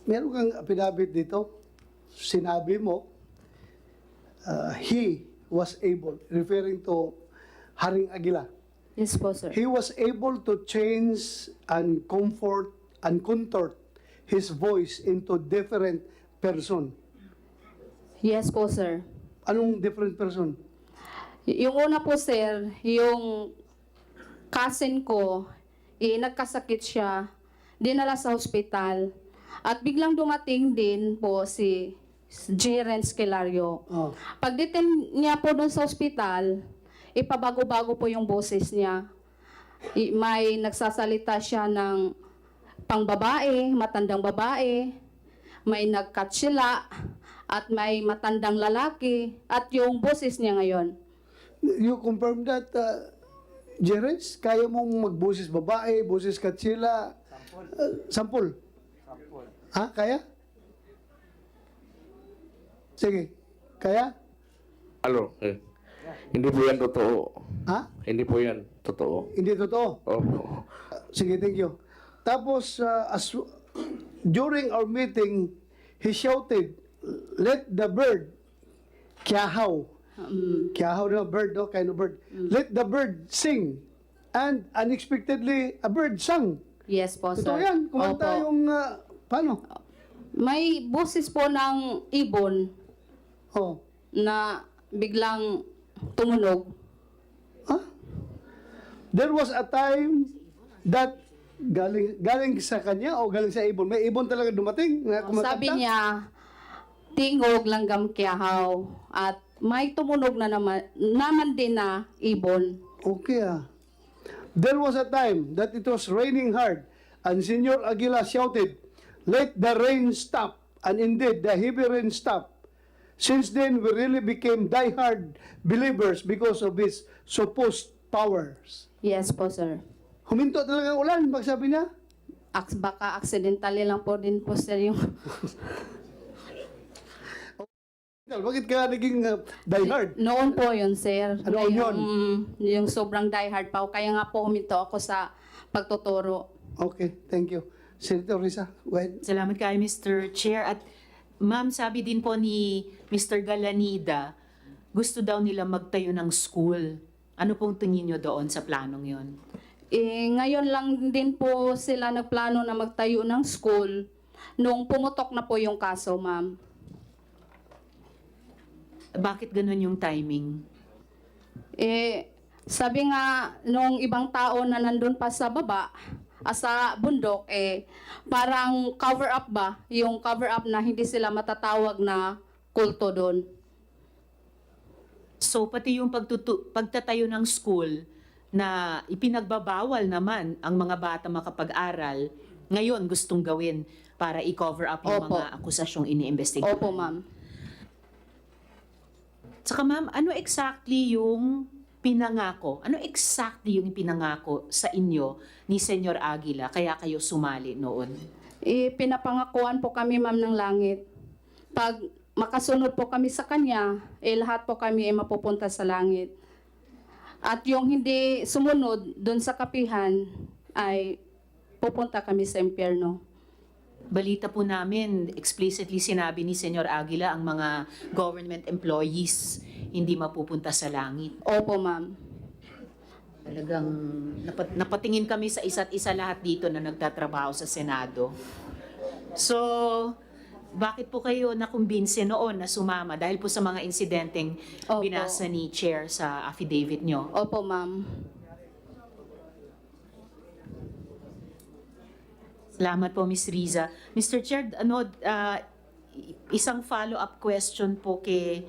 meron kang affidavit dito. Sinabi mo, he was able, referring to Haring Aguila. Yes po, sir. He was able to change and comfort and contort his voice into different person. Yes po, sir. Anong different person? Yung una po, sir, yung cousin ko, nagkasakit siya, dinala sa hospital, at biglang dumating din po si Jeren Skelario. Oh. Pagdating niya po doon sa hospital, ipabago-bago po yung boses niya. May nagsasalita siya ng pangbabae, matandang babae, may nagkatsila, at may matandang lalaki, at yung boses niya ngayon. You confirm that, Jerez? Kaya mong magboses babae, boses katsila? Sampol. Ha? Kaya? Sige. Kaya? Ano? Hindi po yan totoo. Ha? Hindi po yan totoo. Hindi totoo. Oh. Sige, thank you. Tapos, during our meeting, he shouted, "Let the bird, kiahaw." Kiahaw na bird, no? Kind of bird. Let the bird sing. And unexpectedly, a bird sang. Yes po, sir. Totoo yan. Kumanta Opo. yung, paano? May boses po ng ibon Oh. na biglang tumunog. Huh? There was a time that galing sa kanya o galing sa ibon. May ibon talaga dumating na kumakanta. Sabi niya, tingog langgam kiyahaw, at may tumunog na naman din na ibon. Okay There was a time that it was raining hard and Senor Aguila shouted, "Let the rain stop." And indeed, the heavy rain stopped. Since then, we really became diehard believers because of his supposed powers. Yes po, sir. Huminto talaga ang ulan, pagsabi niya. Baka accidentally lang po din po, sir, yung... Bakit ka naging diehard? Noon po yun, sir. Ano yun? Yung sobrang diehard pa. Kaya nga po huminto ako sa pagtuturo. Okay, thank you. Senator Risa, go ahead. Salamat kayo, Mr. Chair. At ma'am, sabi din po ni Mr. Galanida, gusto daw nila magtayo ng school. Ano pong tingin nyo doon sa planong yon? Ngayon lang din po sila nagplano na magtayo ng school nung pumutok na po yung kaso, ma'am. Bakit ganun yung timing? Sabi nga nung ibang tao na nandun pa sa baba, sa bundok, parang cover up ba? Yung cover up na hindi sila matatawag na kulto doon. So pati yung pagtatayo ng school na ipinagbabawal naman ang mga bata makapag-aral, ngayon gustong gawin para i-cover up yung Opo. mga akusasyong iniimbestiga. Opo, ma'am. Saka ma'am, ano exactly yung pinangako? Ano exactly yung pinangako sa inyo ni Senyor Aguila kaya kayo sumali noon? Pinapangakuan po kami, ma'am, ng langit. Pag makasunod po kami sa kanya, lahat po kami ay mapupunta sa langit. At yung hindi sumunod doon sa kapihan, ay pupunta kami sa impyerno. Balita po namin, explicitly sinabi ni Senyor Aguila ang mga government employees hindi mapupunta sa langit. Opo, ma'am. Talagang napatingin kami sa isa't isa lahat dito na nagtatrabaho sa Senado. So, bakit po kayo nakumbinse noon na sumama? Dahil po sa mga insidenteng Opo. binasa ni Chair sa affidavit nyo. Opo, ma'am. Salamat po, Ms. Riza. Mr. Chair, isang follow-up question po kay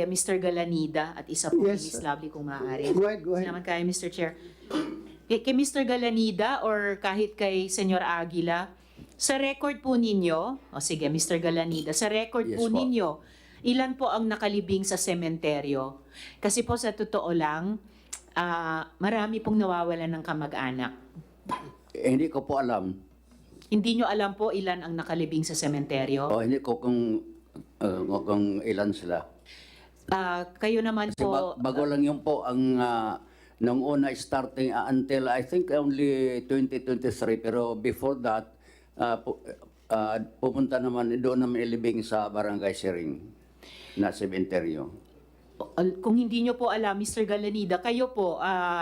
Mr. Galanida at isa po kay Yes. Ms. Lovely kung maaari. Go ahead, go ahead. Salamat kayo, Mr. Chair. Kay Mr. Galanida or kahit kay Senyor Aguila, sa record po ninyo, sige, Mr. Galanida, sa record Yes po po. ninyo, ilan po ang nakalibing sa sementeryo? Kasi po sa totoo lang, marami pong nawawalan ng kamag-anak. Hindi ko po alam. Hindi nyo alam po ilan ang nakalibing sa sementeryo? O hindi ko kung ilan sila. Kayo naman Kasi po, bago lang yun po ang nung una starting until I think only 2023. Pero before that, pupunta naman doon naman ilibing sa Barangay Siring na sementeryo. Kung hindi nyo po alam, Mr. Galanida, kayo po,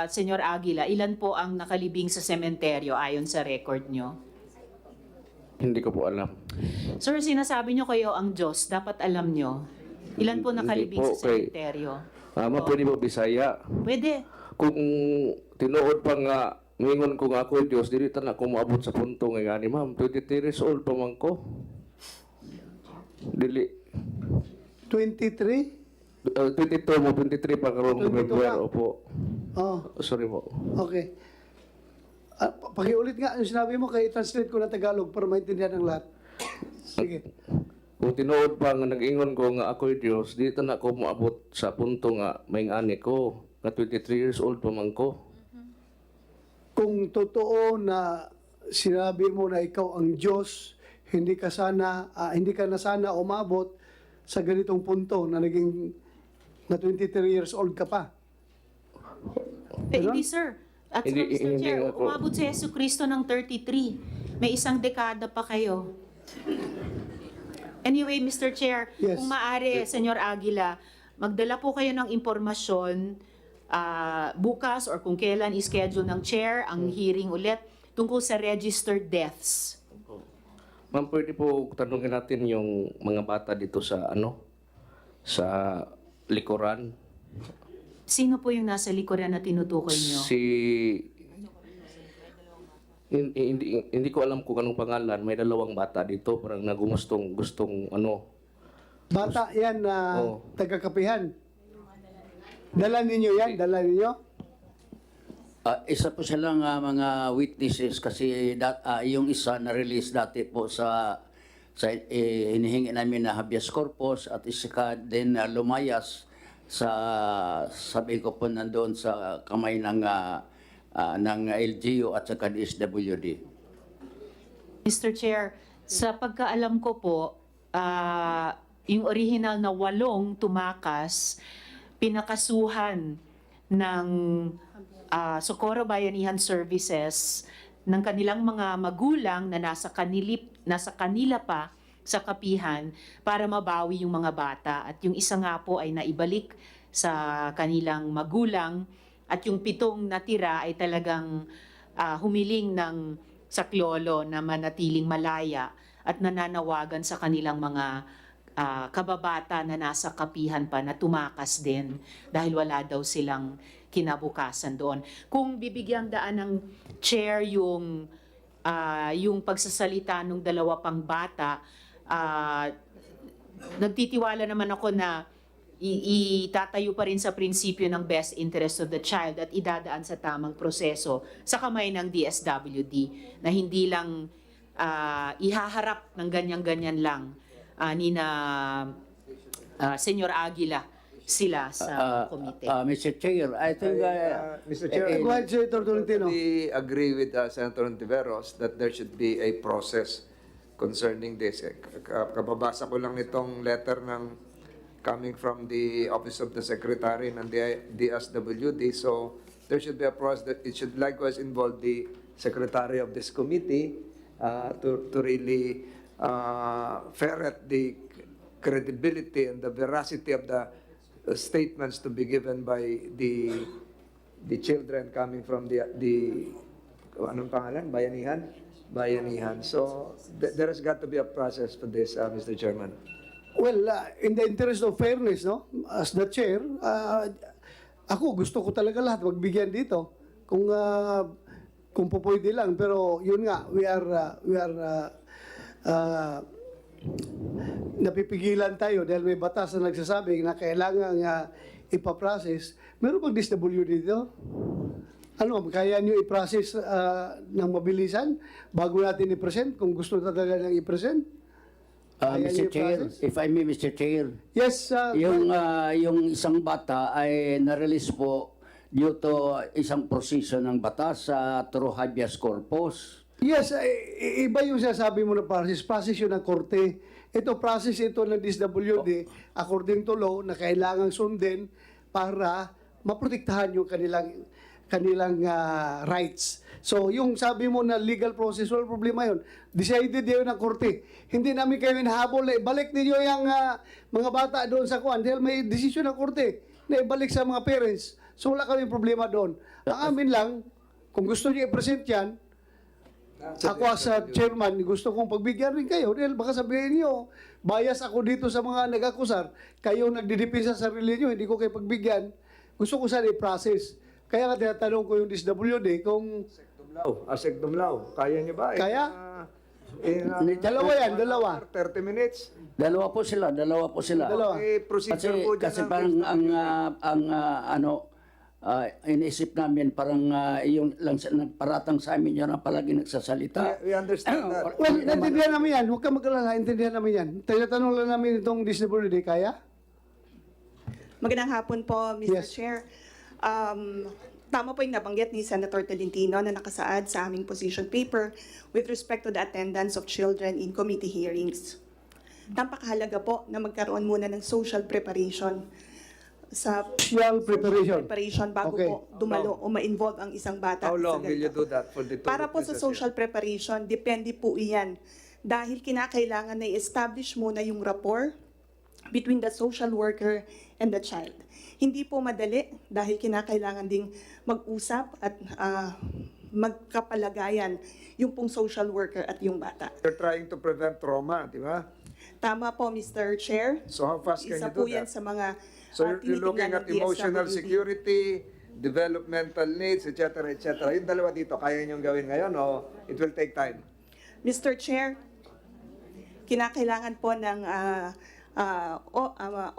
Senyor Aguila, ilan po ang nakalibing sa sementeryo ayon sa record nyo? Hindi ko po alam. Sir, sinasabi nyo kayo ang Diyos, dapat alam nyo. Ilan po Hindi nakalibing po, sa sementeryo? Pwede po Bisaya. Pwede. Kung tinuod pa nga, mingon ko nga ako Diyos, dili ta na ko moabot sa punto nga gani, ma'am. 23 years old pa man ko. Dili. 23? 22 mo, 23 pa karon 22 February, na. opo. Oh, Sorry po. okay. Pakiulit nga yung sinabi mo, kaya i-translate ko na Tagalog para maintindihan ng lahat. Sige. Kung tinuod pa nga nag-ingon ko nga ako Diyos, di ta na ko moabot sa punto nga may ani ko. Nga 23 years old pa man ko. Kung totoo na sinabi mo na ikaw ang Diyos, hindi ka na sana umabot sa ganitong punto na naging na 23 years old ka pa. Hindi, sir. At saka, Hindi- Mr. hindi Chair, ako- umabot si Yesu Cristo ng 33. May isang dekada pa kayo. Anyway, Mr. Chair, Yes. kung maaari, Senyor Aguila, magdala po kayo ng impormasyon bukas or kung kailan i-schedule ng chair ang hearing ulit tungkol sa registered deaths. Ma'am, pwede po tanungin natin yung mga bata dito sa sa likuran. Sino po yung nasa likuran na tinutukoy nyo? Hindi ko alam kung anong pangalan. May dalawang bata dito. Parang gustong Bata yan na Oo. taga-kapihan. Dala ninyo yan? Dala ninyo? Isa po silang mga witnesses kasi yung isa na-release dati po sa hinihingi namin na habeas corpus at isa din lumayas sa sabi ko po nandoon sa kamay ng LGU at saka DSWD. Mr. Chair, sa pagkaalam ko po, yung original na 8 tumakas, pinakasuhan ng Socorro Bayanihan Services ng kanilang mga magulang na nasa kanila pa sa kapihan para mabawi yung mga bata. At yung isa nga po ay naibalik sa kanilang magulang at yung 7 natira ay talagang humiling ng saklolo na manatiling malaya at nananawagan sa kanilang mga kababata na nasa kapihan pa na tumakas din dahil wala daw silang kinabukasan doon. Kung bibigyang daan ng chair yung pagsasalita ng 2 pang bata, nagtitiwala naman ako na itatayo pa rin sa prinsipyo ng best interest of the child at idadaan sa tamang proseso sa kamay ng DSWD na hindi lang ihaharap ng ganyan-ganyan lang ni na Senyor Aguila sila sa komite. Mr. Chair, I think Mr. Chair, Go ahead, Senator Tolentino. we agree with Senator Ontiveros that there should be a process concerning this. Kababasa ko lang itong letter coming from the Office of the Secretary ng DSWD. So there should be a process that it should likewise involve the Secretary of this committee to really ferret the credibility and the veracity of the statements to be given by the children coming from the anong pangalan? Bayanihan. So there has got to be a process for this, Mr. Chairman. Well, in the interest of fairness, no, as the chair, ako gusto ko talaga lahat magbigyan dito. Kung pupwede lang, pero yun nga, we are napipigilan tayo dahil may batas na nagsasabi na kailangan ipaprocess. Meron bang DSWD dito? Ano, kaya nyo i-process ng mabilisan bago natin i-present kung gusto talaga nang i-present? Kaya Mr. niyo Chair, i-process? if I may, Mr. Chair, Yes, yung isang bata ay na-release po due to isang prosesyo ng batas through habeas corpus. yes, iba yung sinasabi mo na process yun ng korte. Ito, process ito ng DSWD according to law na kailangang sundin para maprotektahan yung kanilang kanilang rights. So, yung sabi mo na legal process, wala problema yun. Decided yun ng korte. Hindi namin kayo hinahabol na ibalik ninyo yung mga bata doon sa kuan dahil may desisyon ng korte na ibalik sa mga parents. So, wala kaming problema doon. Ang amin lang, kung gusto niyo i-present yan, ako as a chairman, gusto kong pagbigyan rin kayo dahil baka sabihin niyo, bias ako dito sa mga nag-akusar, kayo nagdidipin sa sarili niyo, hindi ko kayo pagbigyan. Gusto ko sana i-process. Kaya nga tinatanong ko yung DSWD kung Asek Dumlao, kaya niyo ba? Kaya? Dalawa yan, dalawa. 30 minutes. Dalawa po sila. Dalawa. Okay, procedure po dyan Kasi ng parang inisip namin parang yung lang nagparatang sa amin yun ang palagi nagsasalita. We understand that. well, naintindihan namin yan. Huwag ka mag-alala, intindihan namin yan. Tinatanong lang namin itong DSWD, kaya? Magandang hapon po, Mr. Yes. Chair. Tama po yung nabanggit ni Senator Tolentino na nakasaad sa aming position paper with respect to the attendance of children in committee hearings. Napakahalaga po na magkaroon muna ng social preparation sa Social preparation. bago Okay. po dumalo o ma-involve ang isang bata. How sa long will you ganito. do that for the two Para po sa witnesses social preparation, depende po iyan. Dahil kinakailangan na i-establish muna yung rapport between the social worker and the child. Hindi po madali dahil kinakailangan ding mag-usap at magkapalagayan yung pong social worker at yung bata. You're trying to prevent trauma, di ba? Tama po, Mr. Chair. So how fast can Isa you po do yan that? sa mga So you're looking tinitingnan at ng emotional DSWD. security, developmental needs, etc., etc. Yung dalawa dito, kaya niyong gawin ngayon o it will take time? Mr. Chair, kinakailangan po ng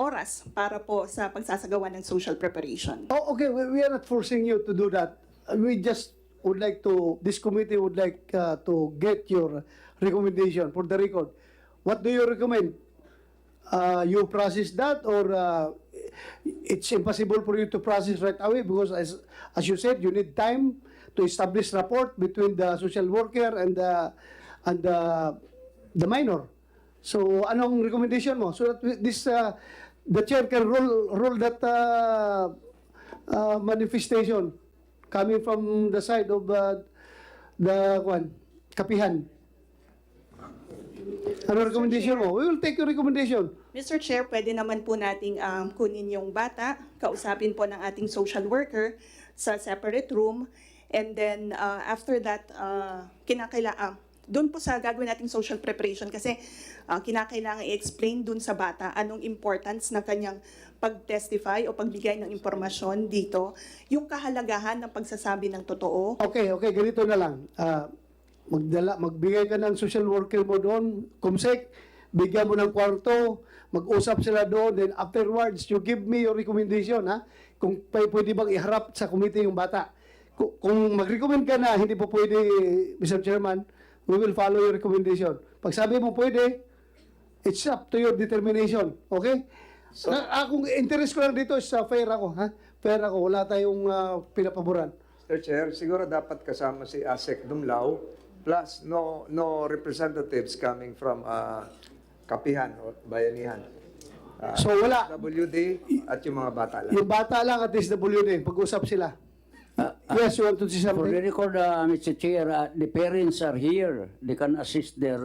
oras para po sa pagsasagawa ng social preparation. Oh, okay, we are not forcing you to do that. We just would like to, this committee would like to get your recommendation for the record. What do you recommend? You process that or it's impossible for you to process right away because as you said, you need time to establish rapport between the social worker and the minor. So, anong recommendation mo? So that the chair can roll that manifestation coming from the side of kapihan. Ano recommendation mo? We will take your recommendation. Mr. Chair, pwede naman po nating kunin yung bata, kausapin po ng ating social worker sa separate room, and then after that, doon po sa gagawin nating social preparation kasi kinakailangan i-explain doon sa bata anong importance ng kanyang pag-testify o pagbigay ng impormasyon dito, yung kahalagahan ng pagsasabi ng totoo. Okay, ganito na lang. Magbigay ka ng social worker mo doon, kumsek, bigyan mo ng kwarto, mag-usap sila doon, then afterwards, you give me your recommendation, ha? Kung pwede bang iharap sa committee yung bata. Kung mag-recommend ka na, hindi po pwede, Mr. Chairman, we will follow your recommendation. Pag sabi mo pwede, it's up to your determination, okay? So, akong interest ko lang dito is fair ako, ha? Fair ako, wala tayong pinapaboran. Mr. Chair, siguro dapat kasama si Asek Dumlao plus no representatives coming from kapihan o bayanihan. So wala. WD at yung mga bata lang. Yung bata lang at SWD, pag-usap sila. Yes, you want to say For the something? record, Mr. Chair, the parents are here. They can assist their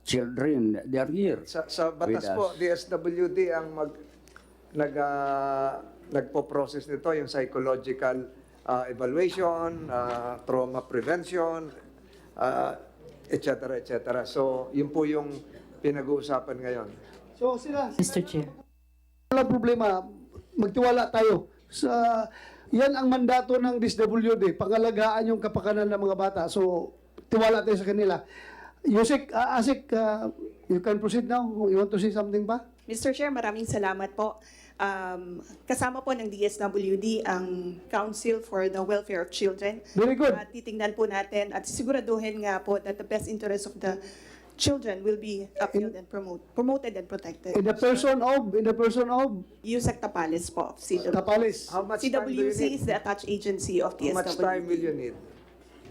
children. They are here. Sa batas with po, us. DSWD ang nagpo-process nito, yung psychological evaluation, trauma prevention, etc., etc. So, yun po yung pinag-uusapan ngayon. So sila, Mr. Chair. walang problema, magtiwala tayo. Yan ang mandato ng DSWD, pangalagaan yung kapakanan ng mga bata. So, tiwala tayo sa kanila. Yusek, Asik, you can proceed now. You want to say something ba? Mr. Chair, maraming salamat po. Kasama po ng DSWD ang Council for the Welfare of Children. Very good. Titingnan po natin at siguraduhin nga po that the best interest of the children will be upheld and promoted and protected. In the person of Yusek Tapales po, CWC. Tapalis. How much time do you CWC need? is the attached agency of How much time will DSWD. you need?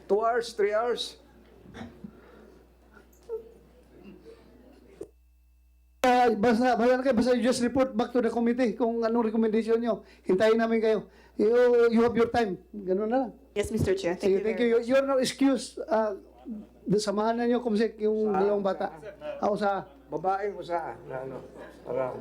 2 hours, 3 hours? basta you just report back to the committee kung anong recommendation nyo. Hintayin namin kayo. You have your time. Ganun na lang. Yes, Mr. Chair. Sige, thank you. You're no excuse. Samahan na nyo, kumsik, yung dalawang bata. Ako sa... Babaeng usaha na ano, para...